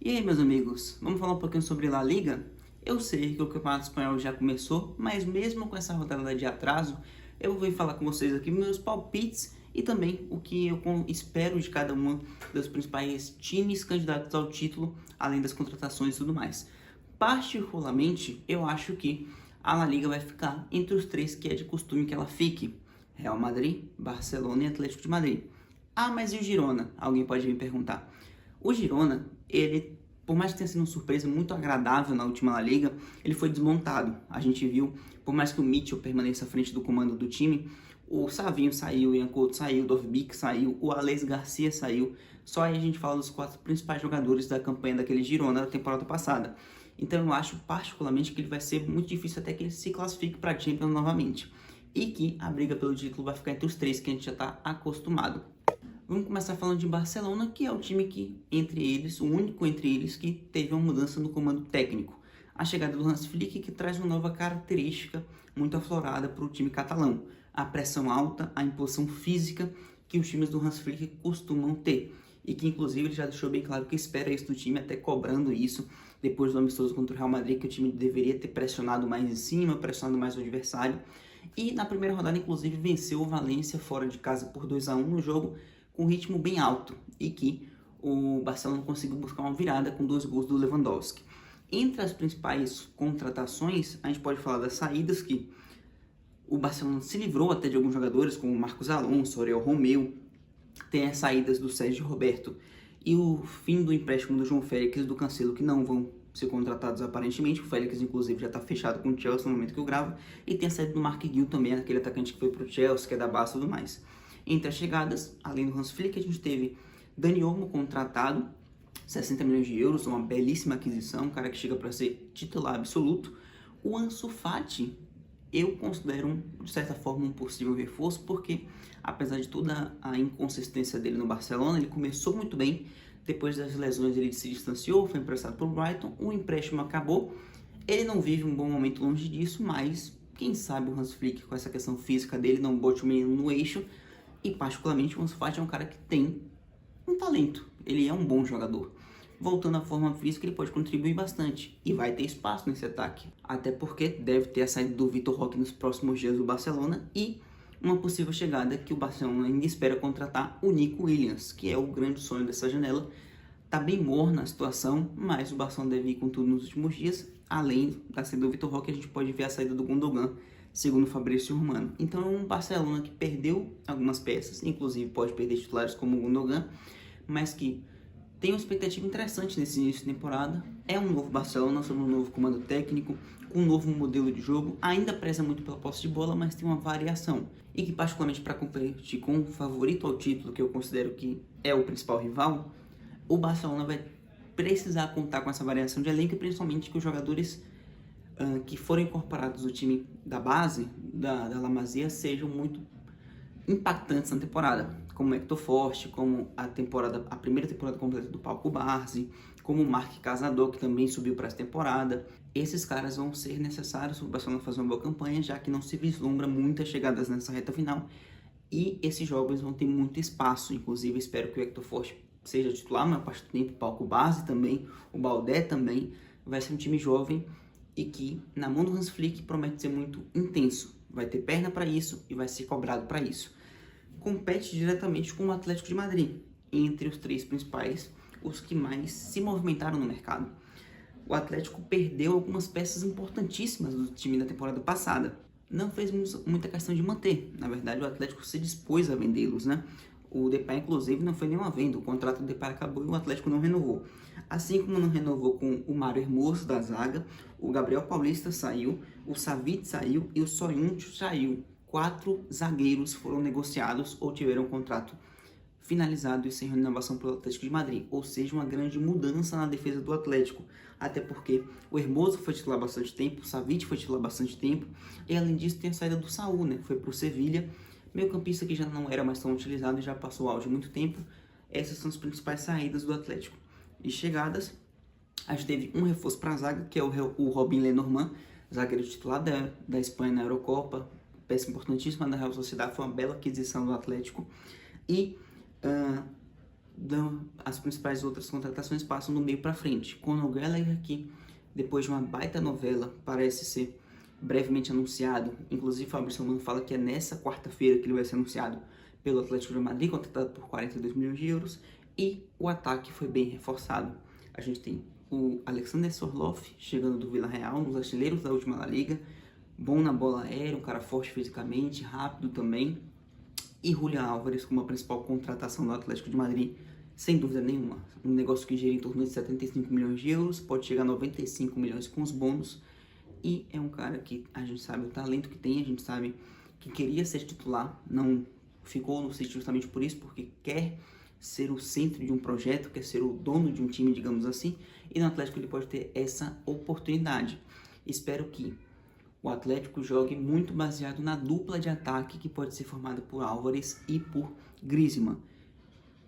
E aí, meus amigos, vamos falar um pouquinho sobre La Liga? Eu sei que o Campeonato Espanhol já começou, mas mesmo com essa rodada de atraso, eu vou falar com vocês aqui meus palpites e também o que eu espero de cada um dos principais times candidatos ao título, além das contratações e tudo mais. Particularmente, eu acho que a La Liga vai ficar entre os três que é de costume que ela fique: Real Madrid, Barcelona e Atlético de Madrid. Ah, mas e o Girona? Alguém pode me perguntar. O Girona, ele, por mais que tenha sido uma surpresa muito agradável na última La Liga, ele foi desmontado. A gente viu, por mais que o Mitchell permaneça à frente do comando do time, o Savinho saiu, o Ian Couto saiu, o Dovbyk saiu, o Alex Garcia saiu. Só aí a gente fala dos quatro principais jogadores da campanha daquele Girona da temporada passada. Então eu acho particularmente que ele vai ser muito difícil até que ele se classifique para a Champions novamente. E que a briga pelo título vai ficar entre os três que a gente já está acostumado. Vamos começar falando de Barcelona, que é o time que, entre eles, o único entre eles que teve uma mudança no comando técnico. A chegada do Hans Flick, que traz uma nova característica muito aflorada para o time catalão. A pressão alta, a imposição física que os times do Hans Flick costumam ter. E que, inclusive, ele já deixou bem claro que espera isso do time, até cobrando isso depois do amistoso contra o Real Madrid, que o time deveria ter pressionado mais em cima, pressionado mais o adversário. E na primeira rodada, inclusive, venceu o Valência fora de casa por 2-1 no jogo, com um ritmo bem alto, e que o Barcelona conseguiu buscar uma virada com 2 gols do Lewandowski. Entre as principais contratações, a gente pode falar das saídas, que o Barcelona se livrou até de alguns jogadores, como Marcos Alonso, Oriol Romeu, tem as saídas do Sérgio Roberto e o fim do empréstimo do João Félix e do Cancelo, que não vão ser contratados aparentemente. O Félix, inclusive, já está fechado com o Chelsea no momento que eu gravo, e tem a saída do Mark Guiu também, aquele atacante que foi para o Chelsea, que é da base e tudo mais. Entre as chegadas, além do Hans Flick, a gente teve Dani Olmo contratado, 60 milhões de euros, uma belíssima aquisição, um cara que chega para ser titular absoluto. O Ansu Fati, eu considero, de certa forma, um possível reforço, porque apesar de toda a inconsistência dele no Barcelona, ele começou muito bem, depois das lesões ele se distanciou, foi emprestado para o Brighton, o empréstimo acabou, ele não vive um bom momento longe disso, mas quem sabe o Hans Flick, com essa questão física dele, não bote o menino no eixo. E particularmente o Ansu Fati é um cara que tem um talento, ele é um bom jogador. Voltando à forma física, ele pode contribuir bastante e vai ter espaço nesse ataque, até porque deve ter a saída do Vitor Roque nos próximos dias do Barcelona e uma possível chegada que o Barcelona ainda espera contratar, o Nico Williams, que é o grande sonho dessa janela. Tá bem morna a situação, mas o Barcelona deve ir com tudo nos últimos dias. Além da saída do Vitor Roque, a gente pode ver a saída do Gundogan, segundo Fabrício Romano. Então é um Barcelona que perdeu algumas peças, inclusive pode perder titulares como o Gundogan, mas que tem uma expectativa interessante nesse início de temporada. É um novo Barcelona, sob um novo comando técnico, com um novo modelo de jogo, ainda preza muito pela posse de bola, mas tem uma variação. E que, particularmente para competir com o favorito ao título, que eu considero que é o principal rival, o Barcelona vai precisar contar com essa variação de elenco, e principalmente que os jogadores que foram incorporados no time da base, da La Masia, sejam muito impactantes na temporada, como o Hector Forte, como a primeira temporada completa do Pau Cubarsí, como o Marc Casador, que também subiu para essa temporada. Esses caras vão ser necessários para o Barcelona fazer uma boa campanha, já que não se vislumbra muitas chegadas nessa reta final, e esses jogos vão ter muito espaço. Inclusive, espero que o Hector Forte seja titular na parte do tempo, o Pau Cubarsí também, o Baldé também. Vai ser um time jovem e que, na mão do Hans Flick, promete ser muito intenso. Vai ter perna para isso e vai ser cobrado para isso. Compete diretamente com o Atlético de Madrid, entre os três principais, os que mais se movimentaram no mercado. O Atlético perdeu algumas peças importantíssimas do time da temporada passada. Não fez muita questão de manter. Na verdade, o Atlético se dispôs a vendê-los, né? O Depay, inclusive, não foi nenhuma venda. O contrato do Depay acabou e o Atlético não renovou. Assim como não renovou com o Mário Hermoso da zaga, o Gabriel Paulista saiu, o Savic saiu e o Soyuncu saiu. 4 zagueiros foram negociados ou tiveram um contrato finalizado e sem renovação pelo Atlético de Madrid. Ou seja, uma grande mudança na defesa do Atlético. Até porque o Hermoso foi titular bastante tempo, o Savic foi titular bastante tempo. E além disso tem a saída do Saúl, né? Foi para o Sevilha. Meio campista que já não era mais tão utilizado e já passou auge há muito tempo. Essas são as principais saídas do Atlético. E chegadas, a gente teve um reforço para a zaga, que é o Robin Lenormand, zagueiro titular da Espanha na Eurocopa, peça importantíssima da Real Sociedade, foi uma bela aquisição do Atlético. E as principais outras contratações passam do meio para frente. Conor Gallagher, que depois de uma baita novela, parece ser brevemente anunciado, inclusive Fabrício Romano fala que é nessa quarta-feira que ele vai ser anunciado pelo Atlético de Madrid, contratado por 42 milhões de euros, e o ataque foi bem reforçado. A gente tem o Alexander Sorloth chegando do Villarreal, nos artilheiros da última La Liga, bom na bola aérea, um cara forte fisicamente, rápido também, e Julián Álvares como a principal contratação do Atlético de Madrid, sem dúvida nenhuma. Um negócio que gira em torno de 75 milhões de euros, pode chegar a 95 milhões com os bônus, e é um cara que a gente sabe o talento que tem, a gente sabe que queria ser titular, não ficou no City justamente por isso, porque quer ser o centro de um projeto, quer ser o dono de um time, digamos assim, e no Atlético ele pode ter essa oportunidade. Espero que o Atlético jogue muito baseado na dupla de ataque que pode ser formada por Álvares e por Griezmann.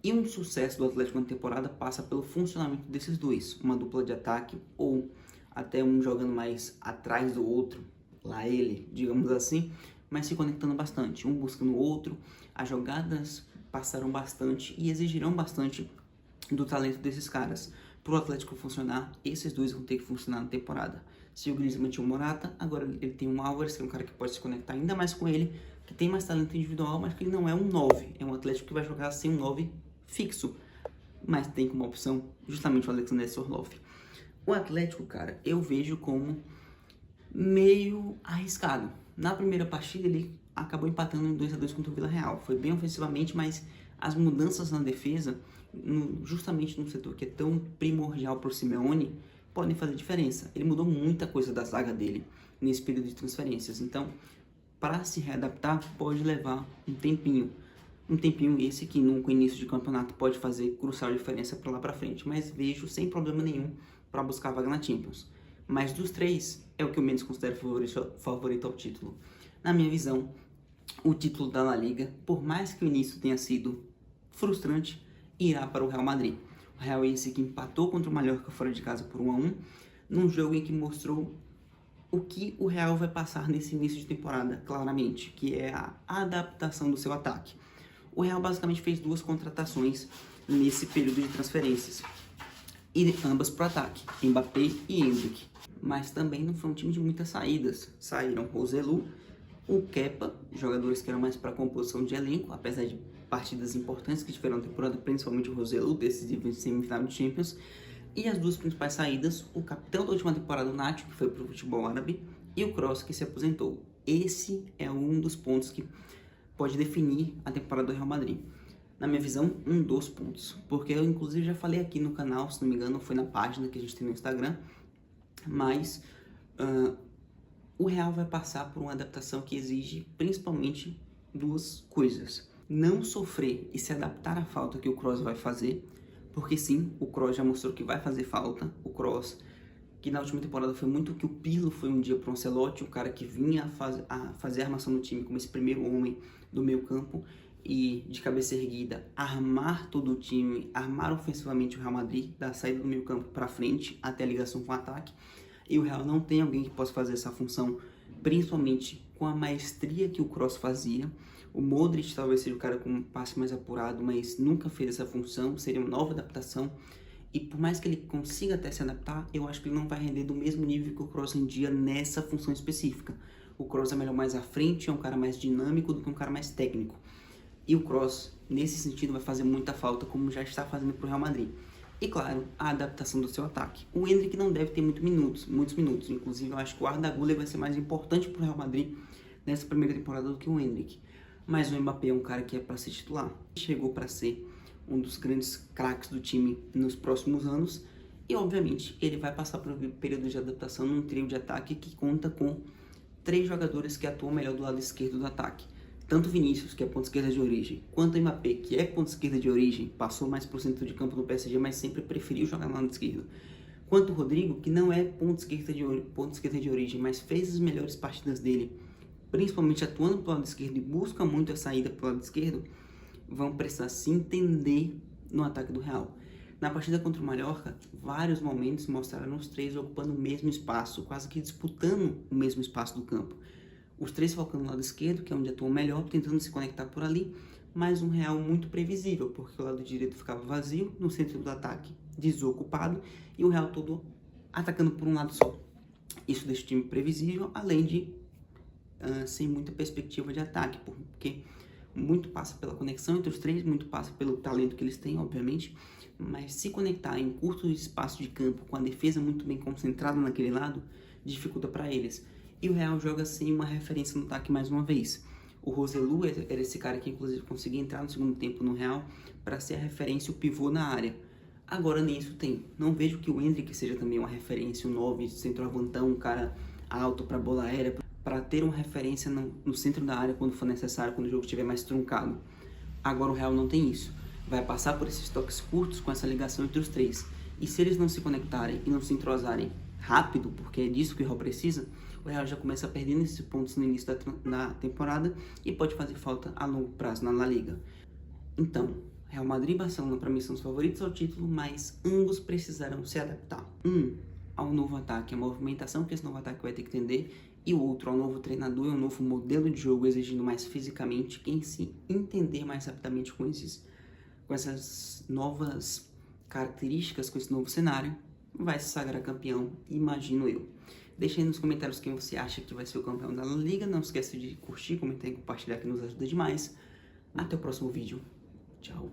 E um sucesso do Atlético na temporada passa pelo funcionamento desses dois, uma dupla de ataque ou até um jogando mais atrás do outro, lá ele, digamos assim, mas se conectando bastante, um buscando o outro. As jogadas passarão bastante e exigirão bastante do talento desses caras. Para o Atlético funcionar, esses dois vão ter que funcionar na temporada. Se o Griezmann tinha o Morata, agora ele tem um Álvares, que é um cara que pode se conectar ainda mais com ele, que tem mais talento individual, mas que ele não é um 9. É um Atlético que vai jogar sem um 9 fixo, mas tem como opção justamente o Alexander Sorloth. O Atlético, cara, eu vejo como meio arriscado. Na primeira partida ele acabou empatando em 2-2 contra o Villarreal. Foi bem ofensivamente, mas as mudanças na defesa, justamente no setor que é tão primordial para o Simeone, podem fazer diferença. Ele mudou muita coisa da zaga dele nesse período de transferências. Então, para se readaptar, pode levar um tempinho. Um tempinho esse que no início de campeonato pode fazer crucial diferença para lá para frente. Mas vejo sem problema nenhum para buscar a vaga na Champions. Mas dos três, é o que eu menos considero favorito ao título. Na minha visão, o título da La Liga, por mais que o início tenha sido frustrante, irá para o Real Madrid. O Real é esse que empatou contra o Mallorca fora de casa por 1-1, num jogo em que mostrou o que o Real vai passar nesse início de temporada, claramente, que é a adaptação do seu ataque. O Real basicamente fez duas contratações nesse período de transferências, e ambas para o ataque, Mbappé e Endrick. Mas também não foi um time de muitas saídas. Saíram Roselu, o Kepa, jogadores que eram mais para composição de elenco, apesar de partidas importantes que tiveram na temporada, principalmente o Roselu, decisivo em semifinal de Champions. E as duas principais saídas, o capitão da última temporada, o Nacho, que foi para o futebol árabe, e o Kroos, que se aposentou. Esse é um dos pontos que pode definir a temporada do Real Madrid. Na minha visão, um dos pontos. Porque eu, inclusive, já falei aqui no canal, se não me engano, foi na página que a gente tem no Instagram. Mas o Real vai passar por uma adaptação que exige principalmente duas coisas. Não sofrer e se adaptar à falta que o Kroos vai fazer. Porque sim, o Kroos já mostrou que vai fazer falta. O Kroos, que na última temporada foi muito o que o Pirlo foi um dia para o Ancelotti, o cara que vinha a fazer a armação do time como esse primeiro homem do meio campo e de cabeça erguida, armar todo o time, armar ofensivamente o Real Madrid, da saída do meio campo para frente até a ligação com o ataque. E o Real não tem alguém que possa fazer essa função, principalmente com a maestria que o Kroos fazia. O Modric talvez seja o cara com um passe mais apurado, mas nunca fez essa função, seria uma nova adaptação. E por mais que ele consiga até se adaptar, eu acho que ele não vai render do mesmo nível que o Kroos rendia nessa função específica. O Kroos é melhor mais à frente, é um cara mais dinâmico do que um cara mais técnico. E o Kroos, nesse sentido, vai fazer muita falta, como já está fazendo para o Real Madrid. E claro, a adaptação do seu ataque. O Endrick não deve ter muitos minutos. Inclusive, eu acho que o Arda Güler vai ser mais importante para o Real Madrid nessa primeira temporada do que o Endrick. Mas o Mbappé é um cara que é para ser titular. Chegou para ser um dos grandes craques do time nos próximos anos. E, obviamente, ele vai passar por um período de adaptação num trio de ataque que conta com 3 jogadores que atuam melhor do lado esquerdo do ataque. Tanto Vinícius, que é ponta esquerda de origem, quanto Mbappé, que é ponta esquerda de origem, passou mais por centro de campo no PSG, mas sempre preferiu jogar no lado esquerdo. Quanto o Rodrigo, que não é ponta esquerda de origem, mas fez as melhores partidas dele, principalmente atuando pelo lado esquerdo e busca muito a saída pelo lado esquerdo, vão precisar se entender no ataque do Real. Na partida contra o Mallorca, vários momentos mostraram os 3 ocupando o mesmo espaço, quase que disputando o mesmo espaço do campo. Os 3 focando no lado esquerdo, que é onde atuam melhor, tentando se conectar por ali, mas um Real muito previsível, porque o lado direito ficava vazio, no centro do ataque desocupado, e o Real todo atacando por um lado só. Isso deixa o time previsível, além de sem muita perspectiva de ataque, porque muito passa pela conexão entre os três, muito passa pelo talento que eles têm, obviamente, mas se conectar em curto espaço de campo, com a defesa muito bem concentrada naquele lado, dificulta para eles. E o Real joga sem uma referência no ataque mais uma vez. O Roselu era esse cara que inclusive conseguia entrar no segundo tempo no Real para ser a referência, o pivô na área. Agora nem isso tem. Não vejo que o Endrick seja também uma referência, um 9, centroavantão, um cara alto para bola aérea, para ter uma referência no centro da área quando for necessário, quando o jogo estiver mais truncado. Agora o Real não tem isso. Vai passar por esses toques curtos com essa ligação entre os três. E se eles não se conectarem e não se entrosarem rápido, porque é disso que o Real precisa, o Real já começa a perder esses pontos no início da temporada e pode fazer falta a longo prazo na La Liga. Então, Real Madrid e Barcelona para mim são os favoritos ao título, mas ambos precisarão se adaptar. Ao novo ataque, a movimentação que esse novo ataque vai ter que entender, e o outro ao novo treinador e um novo modelo de jogo exigindo mais fisicamente, quem se entender mais rapidamente com essas novas características, com esse novo cenário, vai se sagrar campeão, imagino eu. Deixa aí nos comentários quem você acha que vai ser o campeão da La Liga. Não esqueça de curtir, comentar e compartilhar, que nos ajuda demais. Até o próximo vídeo. Tchau.